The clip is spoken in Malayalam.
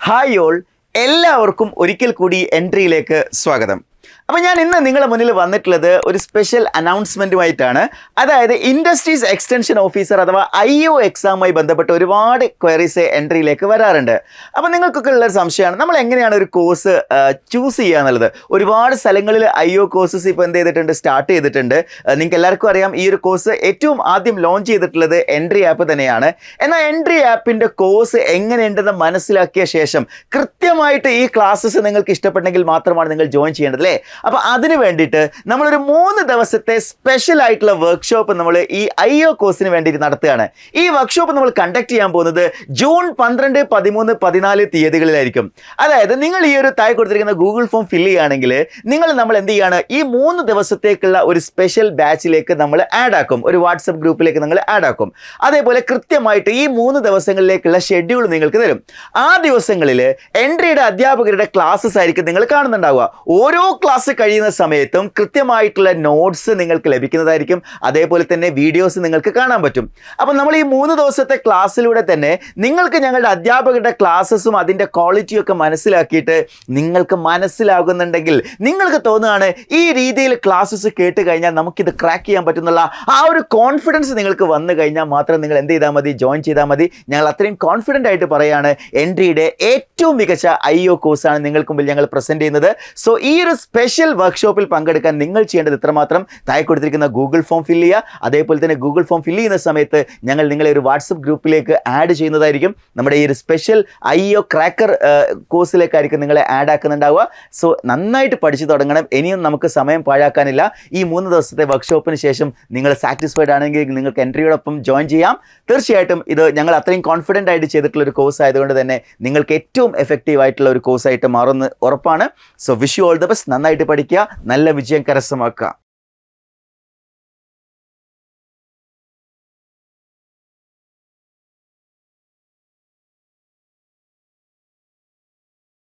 ഹായ് ഓൾ, എല്ലാവർക്കും ഒരിക്കൽ കൂടി എൻട്രിയിലേക്ക് സ്വാഗതം. അപ്പോൾ ഞാൻ ഇന്ന് നിങ്ങളുടെ മുന്നിൽ വന്നിട്ടുള്ളത് ഒരു സ്പെഷ്യൽ അനൗൺസ്മെൻറ്റുമായിട്ടാണ്. അതായത് ഇൻഡസ്ട്രീസ് എക്സ്റ്റൻഷൻ ഓഫീസർ അഥവാ IO എക്സാമുമായി ബന്ധപ്പെട്ട് ഒരുപാട് ക്വയറീസ് എൻട്രിയിലേക്ക് വരാറുണ്ട്. അപ്പോൾ നിങ്ങൾക്കൊക്കെ ഉള്ളൊരു സംശയമാണ്, നമ്മൾ എങ്ങനെയാണ് ഒരു കോഴ്സ് ചൂസ് ചെയ്യുക എന്നുള്ളത്. ഒരുപാട് സ്ഥലങ്ങളിൽ IO കോഴ്സസ് ഇപ്പോൾ എന്ത് ചെയ്തിട്ടുണ്ട്, സ്റ്റാർട്ട് ചെയ്തിട്ടുണ്ട്. നിങ്ങൾക്ക് എല്ലാവർക്കും അറിയാം, ഈ ഒരു കോഴ്സ് ഏറ്റവും ആദ്യം ലോഞ്ച് ചെയ്തിട്ടുള്ളത് എൻട്രി ആപ്പ് തന്നെയാണ്. എന്നാൽ എൻട്രി ആപ്പിൻ്റെ കോഴ്സ് എങ്ങനെയുണ്ടെന്ന് മനസ്സിലാക്കിയ ശേഷം കൃത്യമായിട്ട് ഈ ക്ലാസ്സസ് നിങ്ങൾക്ക് ഇഷ്ടപ്പെട്ടെങ്കിൽ മാത്രമാണ് നിങ്ങൾ ജോയിൻ ചെയ്യേണ്ടത് അല്ലേ. അപ്പോൾ അതിന് വേണ്ടിയിട്ട് നമ്മളൊരു 3 ദിവസത്തെ സ്പെഷ്യൽ ആയിട്ടുള്ള വർക്ക്ഷോപ്പ് നമ്മൾ ഈ IO കോഴ്സിന് വേണ്ടിയിട്ട് നടത്തുകയാണ്. ഈ വർക്ക്ഷോപ്പ് നമ്മൾ കണ്ടക്ട് ചെയ്യാൻ പോകുന്നത് ജൂൺ 12, 13, 14 തീയതികളിലായിരിക്കും. അതായത് നിങ്ങൾ ഈ ഒരു താഴെ കൊടുത്തിരിക്കുന്ന ഗൂഗിൾ ഫോം ഫില്ല് ചെയ്യുകയാണെങ്കിൽ നമ്മൾ എന്ത് ചെയ്യുകയാണ്, ഈ 3 ദിവസത്തേക്കുള്ള ഒരു സ്പെഷ്യൽ ബാച്ചിലേക്ക് നമ്മൾ ആഡ് ആക്കും. ഒരു വാട്സപ്പ് ഗ്രൂപ്പിലേക്ക് നിങ്ങൾ ആഡ് ആക്കും. അതേപോലെ കൃത്യമായിട്ട് ഈ 3 ദിവസങ്ങളിലേക്കുള്ള ഷെഡ്യൂൾ നിങ്ങൾക്ക് തരും. ആ ദിവസങ്ങളിൽ എൻട്രിയുടെ അധ്യാപകരുടെ ക്ലാസ്സസ് ആയിരിക്കും നിങ്ങൾ കാണുന്നുണ്ടാവുക. ഓരോ ക്ലാസ് കഴിയുന്ന സമയത്തും കൃത്യമായിട്ടുള്ള നോട്ട്സ് നിങ്ങൾക്ക് ലഭിക്കുന്നതായിരിക്കും. അതേപോലെ തന്നെ വീഡിയോസ് നിങ്ങൾക്ക് കാണാൻ പറ്റും. അപ്പോൾ നമ്മൾ ഈ 3 ദിവസത്തെ ക്ലാസ്സിലൂടെ തന്നെ നിങ്ങൾക്ക് ഞങ്ങളുടെ അധ്യാപകരുടെ ക്ലാസ്സസും അതിൻ്റെ ക്വാളിറ്റിയും ഒക്കെ മനസ്സിലാക്കിയിട്ട് നിങ്ങൾക്ക് മനസ്സിലാകുന്നുണ്ടെങ്കിൽ, നിങ്ങൾക്ക് തോന്നുകയാണ് ഈ രീതിയിൽ ക്ലാസ്സസ് കേട്ട് കഴിഞ്ഞാൽ നമുക്കിത് ക്രാക്ക് ചെയ്യാൻ പറ്റുന്നുള്ള ആ ഒരു കോൺഫിഡൻസ് നിങ്ങൾക്ക് വന്നു കഴിഞ്ഞാൽ മാത്രം നിങ്ങൾ എന്ത് ചെയ്താൽ മതി, ജോയിൻ ചെയ്താൽ മതി. ഞങ്ങൾ അത്രയും കോൺഫിഡൻ്റ് ആയിട്ട് പറയുകയാണ്, എൻട്രിയുടെ ഏറ്റവും മികച്ച IO കോഴ്സാണ് നിങ്ങൾക്ക് മുമ്പിൽ ഞങ്ങൾ പ്രസൻറ്റ് ചെയ്യുന്നത്. സോ ഈ ഒരു സ്പെഷ്യൽ വർക്ക്ഷോപ്പിൽ പങ്കെടുക്കാൻ നിങ്ങൾ ചെയ്യേണ്ടത് ഇത്രമാത്രം: താഴെ കൊടുത്തിരിക്കുന്ന ഗൂഗിൾ ഫോം ഫില്ല് ചെയ്യുക. അതേപോലെ തന്നെ ഗൂഗിൾ ഫോം ഫില്ല് ചെയ്യുന്ന സമയത്ത് ഞങ്ങൾ നിങ്ങളെ ഒരു വാട്സപ്പ് ഗ്രൂപ്പിലേക്ക് ആഡ് ചെയ്യുന്നതായിരിക്കും. നമ്മുടെ ഈ ഒരു സ്പെഷ്യൽ IO ക്രാക്കർ കോഴ്സിലേക്കായിരിക്കും നിങ്ങളെ ആഡ് ആക്കുന്നുണ്ടാവുക. സോ നന്നായിട്ട് പഠിച്ചു തുടങ്ങണം. ഇനിയും നമുക്ക് സമയം പാഴാക്കാനില്ല. ഈ 3 ദിവസത്തെ വർക്ക്ഷോപ്പിന് ശേഷം നിങ്ങൾ സാറ്റിസ്ഫൈഡ് ആണെങ്കിൽ നിങ്ങൾക്ക് എൻട്രിയോടൊപ്പം ജോയിൻ ചെയ്യാം. തീർച്ചയായിട്ടും ഇത് ഞങ്ങൾ അത്രയും കോൺഫിഡൻ്റ് ആയിട്ട് ചെയ്തിട്ടുള്ള ഒരു കോഴ്സ് ആയതുകൊണ്ട് തന്നെ നിങ്ങൾക്ക് ഏറ്റവും എഫക്റ്റീവ് ആയിട്ടുള്ള ഒരു കോഴ്സായിട്ട് മാറുമെന്ന് ഉറപ്പാണ്. So wish you all the best. നന്നായിട്ട് പഠിക്കുക, നല്ല വിജയം കരസ്ഥമാക്കുക.